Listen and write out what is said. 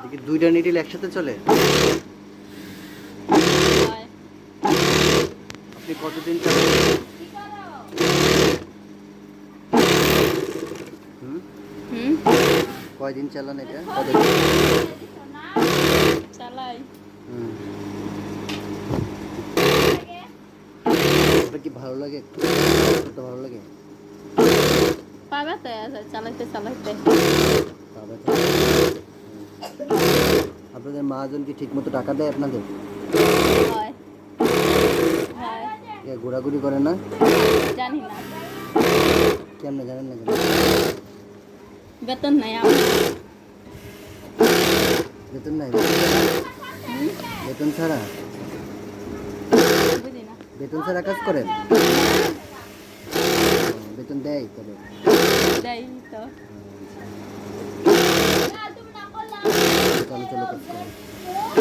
কি দুইটা নিডল একসাথে চলে? হয়। আপনি কতদিন চালান? হুম? হুম কয়দিন চালান এটা? কতদিন? চালাই। হুম। আপনার কি ভালো লাগে? করতে ভালো লাগে? পা ব্যথা আছে চালাইতে চালাইতে। পা ব্যথা? আপনাদের মহাজন কি ঠিক মতো টাকা দেয় আপনাদের? হয় হয় এ ঘোরাঘুরি করে না? জানি না, কেমনে জানেন না কেন? বেতন নাই আমার। বেতন নাই? হুম? বেতন ছাড়া? বুঝি না। বেতন ছাড়া কাজ করেন? বেতন দেয় তবে? দেয় তো। চালু চালু কাজ করেন।